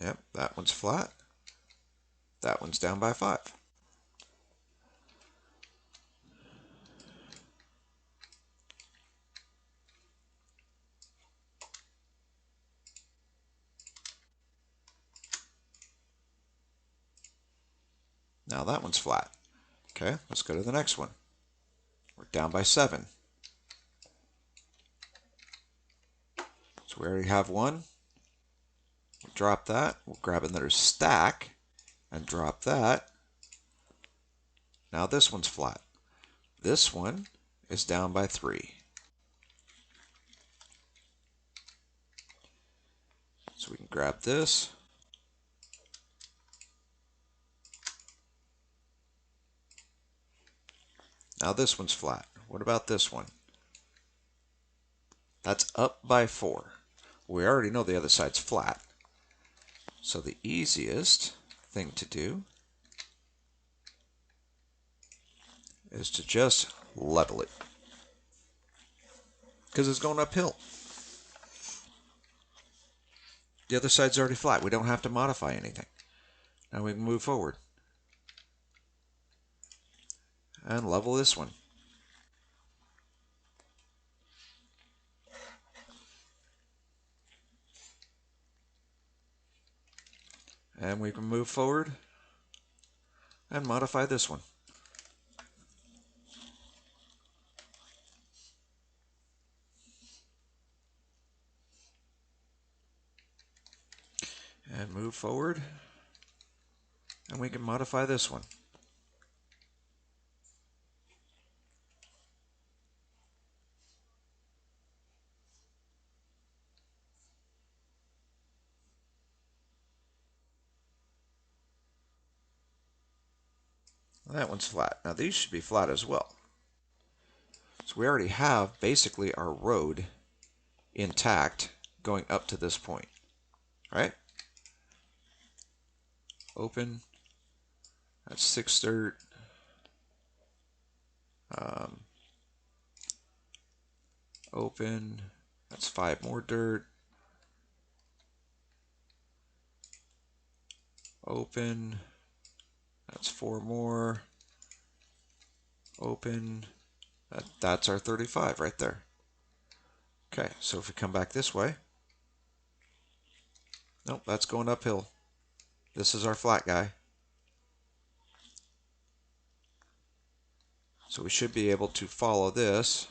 Yep, that one's flat. That one's down by 5. Now that one's flat. Okay, let's go to the next one. We're down by 7. So we already have one. We'll drop that. We'll grab another stack and drop that. Now this one's flat. This one is down by 3. So we can grab this. Now this one's flat. What about this one? That's up by 4. We already know the other side's flat. So the easiest thing to do is to just level it, because it's going uphill. The other side's already flat. We don't have to modify anything. Now we can move forward and level this one. And we can move forward and modify this one. And move forward. And we can modify this one. That one's flat. Now these should be flat as well. So we already have basically our road intact going up to this point, right? Open. That's 6 dirt. Open. That's 5 more dirt. Open. That's 4 more. Open. That's our 35 right there. Okay, so if we come back this way, nope, that's going uphill. This is our flat guy. So we should be able to follow this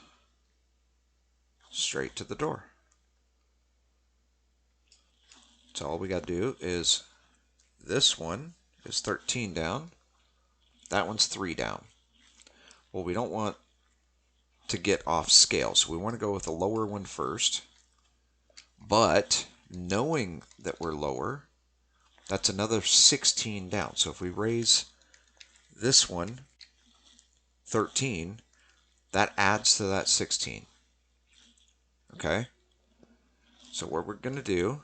straight to the door. So all we got to do is, this one is 13 down. That one's 3 down. Well, we don't want to get off scale, so we want to go with the lower one first. But knowing that we're lower, that's another 16 down. So if we raise this one 13, that adds to that 16. Okay? So what we're going to do,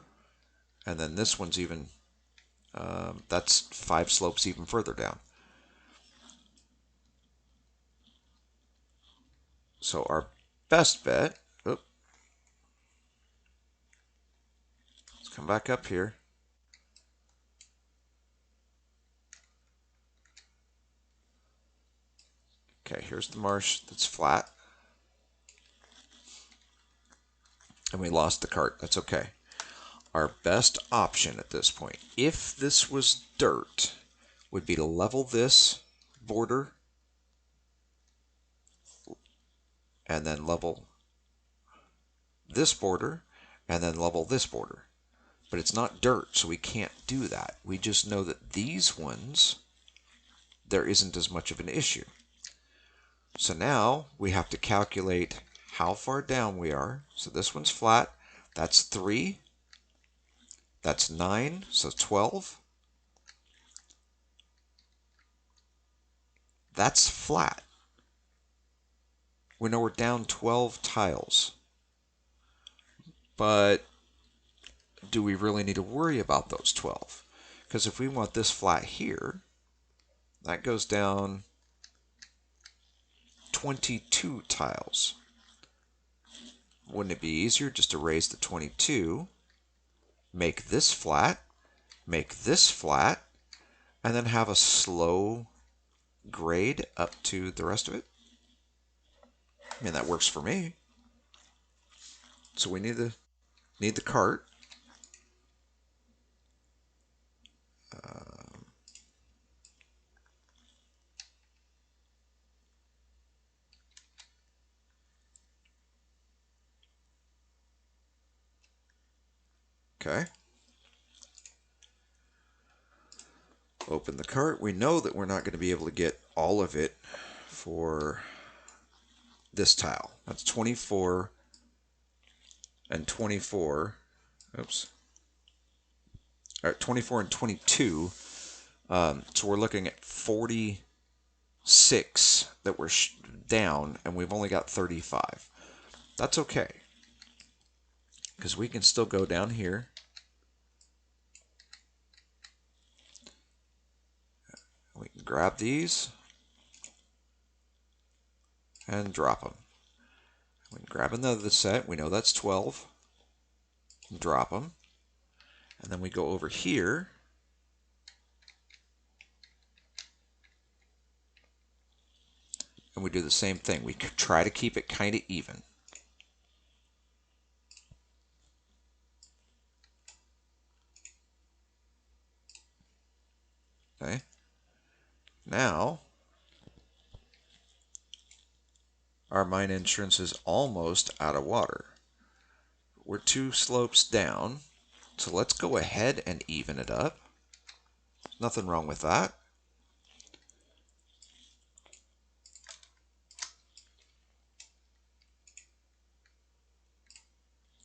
and then this one's even, that's 5 slopes even further down. So our best bet, let's come back up here. Okay, here's the marsh that's flat. And we lost the cart. That's okay. Our best option at this point, if this was dirt, would be to level this border and then level this border and then level this border. But it's not dirt, so we can't do that. We just know that these ones, there isn't as much of an issue. So now we have to calculate how far down we are. So this one's flat. That's 3. That's 9, so 12. That's flat. We know we're down 12 tiles. But do we really need to worry about those 12? Because if we want this flat here, that goes down 22 tiles. Wouldn't it be easier just to raise the 22, make this flat, and then have a slow grade up to the rest of it? I mean, that works for me. So we need the cart. Okay. Open the cart. We know that we're not going to be able to get all of it for this tile. That's 24 and 24. Oops. All right, 24 and 22. So we're looking at 46 that we're down, and we've only got 35. That's okay, because we can still go down here. We can grab these and drop them. We can grab another set. We know that's 12. Drop them. And then we go over here. And we do the same thing. We try to keep it kind of even. Okay. Now, our mine entrance is almost out of water. We're 2 slopes down. So let's go ahead and even it up. Nothing wrong with that.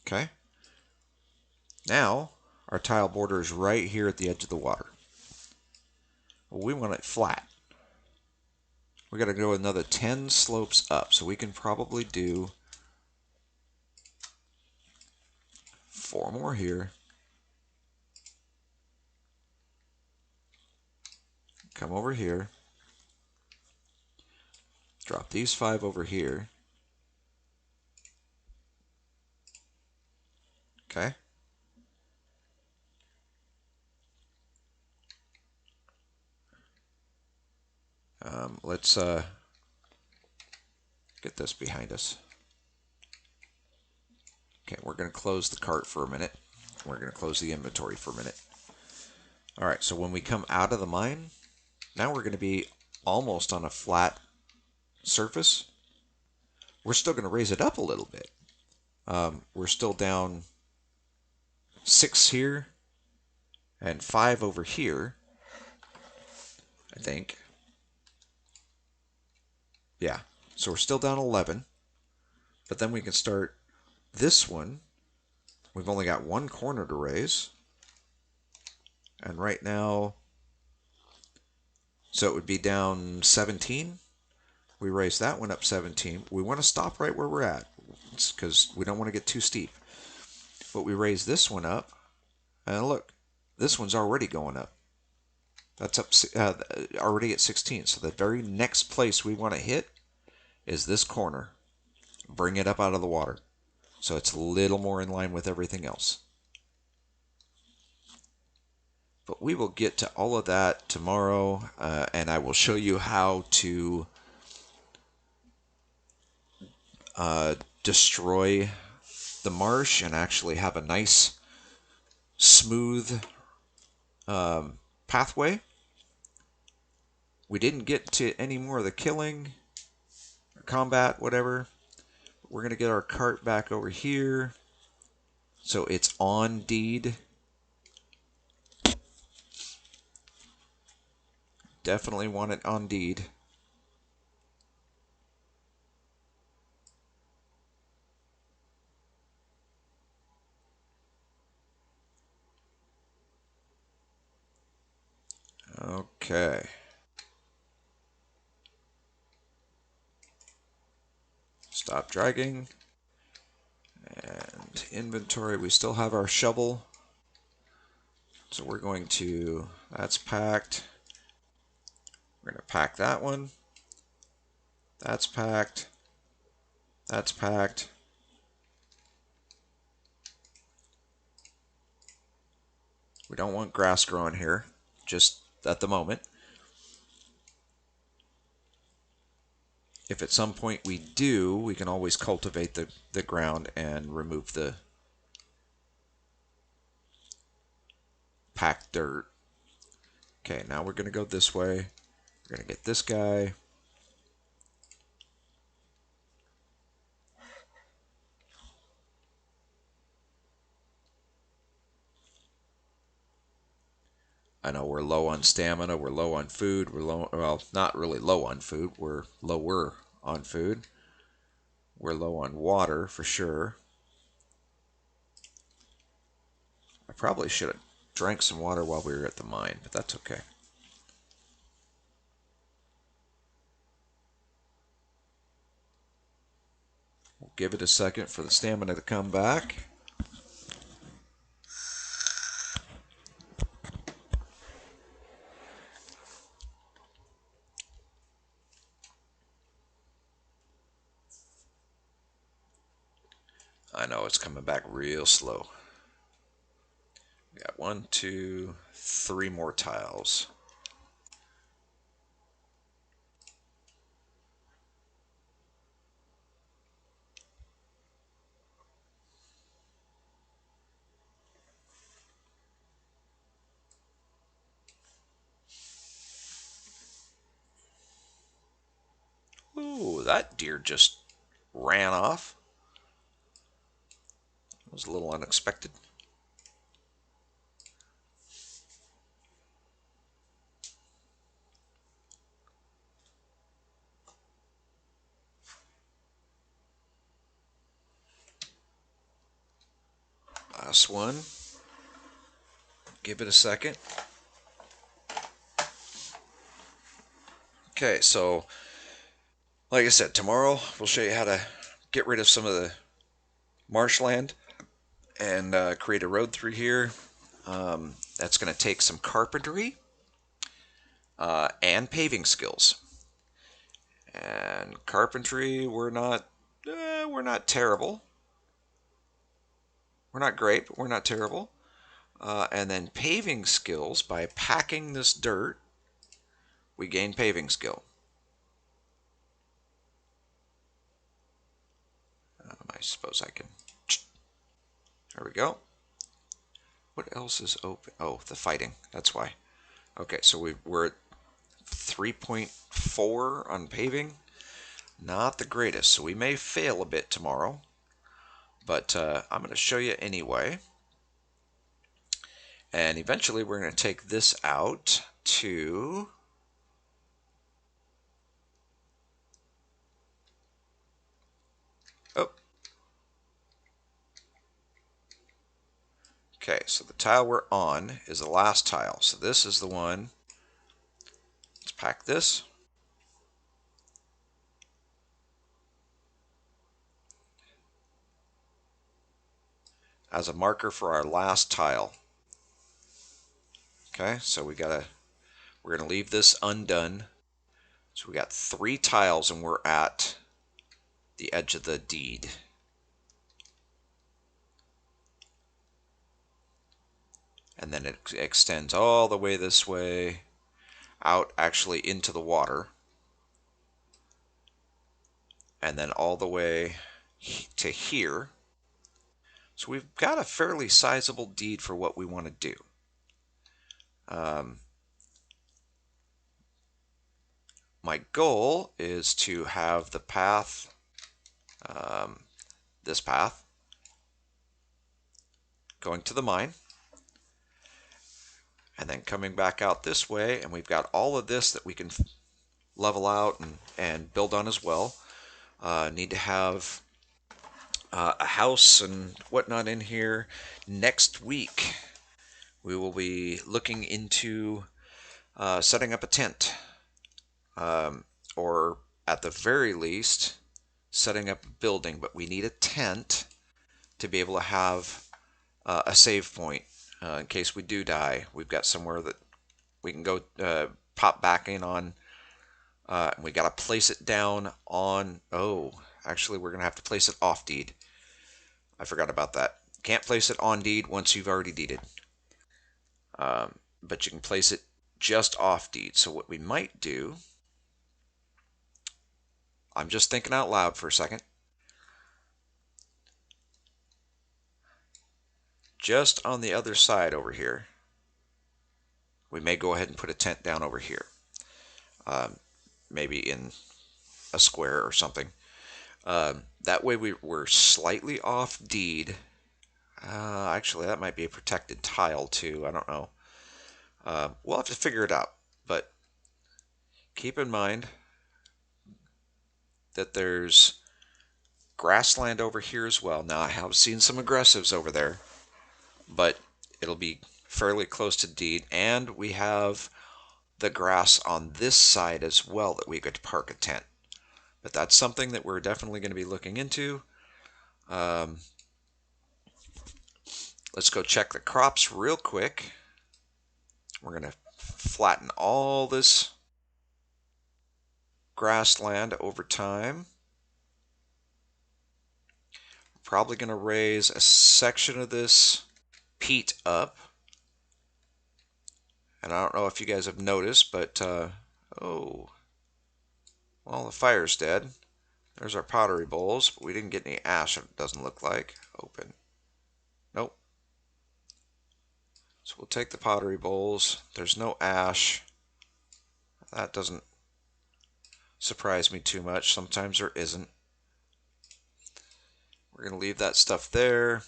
Okay. Now, our tile border is right here at the edge of the water. Well, we want it flat. We got to go another 10 slopes up, so we can probably do 4 more here. Come over here. Drop these 5 over here. Okay. Let's get this behind us. Okay, we're going to close the cart for a minute. We're going to close the inventory for a minute. All right, so when we come out of the mine, now we're going to be almost on a flat surface. We're still going to raise it up a little bit. We're still down 6 here and 5 over here, I think. Yeah, so we're still down 11. But then we can start this one. We've only got 1 corner to raise. And right now, so it would be down 17. We raise that one up 17. We want to stop right where we're at because we don't want to get too steep. But we raise this one up. And look, this one's already going up. That's up already at 16. So the very next place we want to hit is this corner. Bring it up out of the water. So it's a little more in line with everything else. But we will get to all of that tomorrow, and I will show you how to destroy the marsh and actually have a nice, smooth pathway. We didn't get to any more of the killing, or combat, whatever. We're going to get our cart back over here. So it's on deed. Definitely want it on deed. Okay. Stop dragging. And inventory, we still have our shovel. So we're going to, that's packed. We're going to pack that one. That's packed. That's packed. We don't want grass growing here, just at the moment. If at some point we do, we can always cultivate the ground and remove the packed dirt. Okay, now we're going to go this way. We're going to get this guy. I know we're low on stamina, we're low on food, we're low, well, not really low on food, we're lower on food. We're low on water for sure. I probably should have drank some water while we were at the mine, but that's okay. We'll give it a second for the stamina to come back. I know it's coming back real slow. We got 1, 2, 3 more tiles. Ooh, that deer just ran off. It was a little unexpected. Last one. Give it a second. Okay, so like I said, tomorrow we'll show you how to get rid of some of the marshland and create a road through here. That's going to take some carpentry and paving skills. And carpentry, we're not terrible. We're not great, but we're not terrible. And then paving skills, by packing this dirt, we gain paving skill. I suppose I can. There we go. What else is open? Oh, the fighting. That's why. Okay, so we're at 3.4 on paving. Not the greatest, so we may fail a bit tomorrow. But I'm going to show you anyway. And eventually we're going to take this out to... Oh. Okay, so the tile we're on is the last tile. So this is the one. Let's pack this. As a marker for our last tile. Okay, so we're gonna leave this undone. So we got 3 tiles and we're at the edge of the deed. And then it extends all the way this way, out actually into the water. And then all the way to here. So we've got a fairly sizable deed for what we want to do. My goal is to have the path, this path, going to the mine, and then coming back out this way, and we've got all of this that we can level out and build on as well. Need to have a house and whatnot in here. Next week, we will be looking into setting up a tent, or at the very least, setting up a building. But we need a tent to be able to have a save point in case we do die. We've got somewhere that we can go pop back in on. We got to place it down on... Oh, actually, we're going to have to place it off deed. I forgot about that. Can't place it on deed once you've already deeded. But you can place it just off deed. So what we might do... I'm just thinking out loud for a second. Just on the other side over here, we may go ahead and put a tent down over here. Maybe in a square or something. That way we're slightly off deed. Actually, that might be a protected tile too. I don't know. We'll have to figure it out, but keep in mind that there's grassland over here as well. Now, I have seen some aggressives over there, but it'll be fairly close to deed, and we have the grass on this side as well that we could park a tent. But that's something that we're definitely going to be looking into. Let's go check the crops real quick. We're going to flatten all this grassland over time. Probably going to raise a section of this peat up. And I don't know if you guys have noticed, but oh, well, the fire's dead. There's our pottery bowls, but we didn't get any ash, it doesn't look like. Open. Nope. So we'll take the pottery bowls. There's no ash. That doesn't surprise me too much. Sometimes there isn't. We're going to leave that stuff there.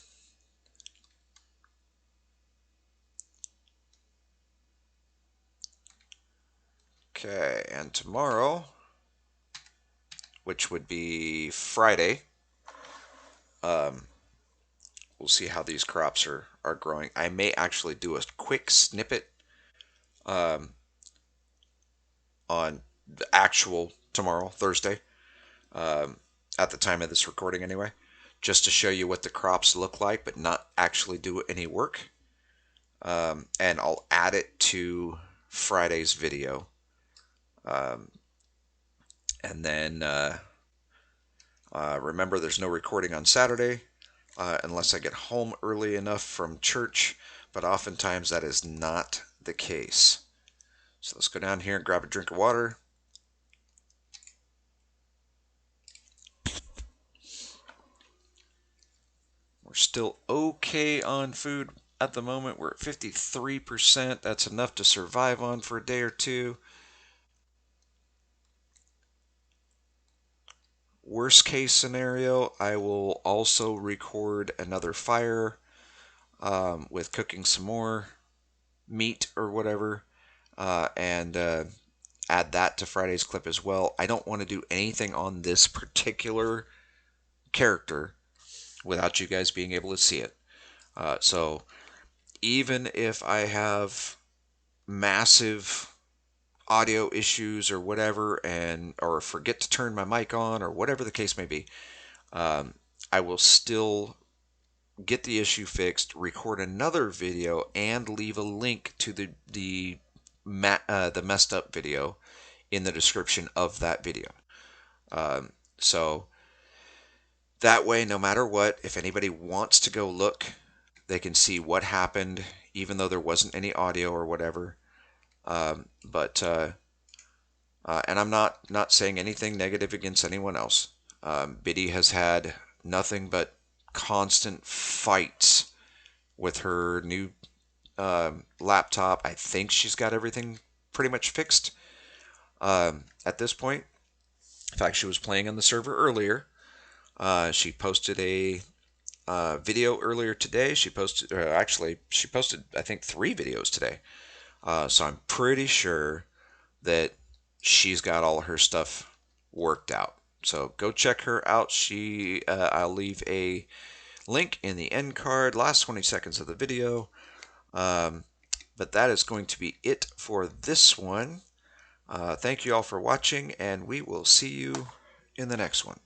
Okay, and tomorrow, which would be Friday, we'll see how these crops are growing. I may actually do a quick snippet on the actual tomorrow, Thursday, at the time of this recording anyway, just to show you what the crops look like, but not actually do any work. And I'll add it to Friday's video. And then remember, there's no recording on Saturday unless I get home early enough from church, but oftentimes that is not the case. So let's go down here and grab a drink of water. We're still okay on food at the moment. We're at 53%. That's enough to survive on for a day or two. Worst case scenario, I will also record another fire with cooking some more meat or whatever, and add that to Friday's clip as well. I don't want to do anything on this particular character without you guys being able to see it. So even if I have massive audio issues or whatever, or forget to turn my mic on or whatever the case may be, I will still get the issue fixed, record another video, and leave a link to the messed up video in the description of that video. So that way, no matter what, if anybody wants to go look, they can see what happened, even though there wasn't any audio or whatever. And I'm not saying anything negative against anyone else. Biddy has had nothing but constant fights with her new laptop. I think she's got everything pretty much fixed at this point. In fact, she was playing on the server earlier. She posted a video earlier today. She posted, I think, 3 videos today. So I'm pretty sure that she's got all her stuff worked out. So go check her out. I'll leave a link in the end card, last 20 seconds of the video. But that is going to be it for this one. Thank you all for watching, and we will see you in the next one.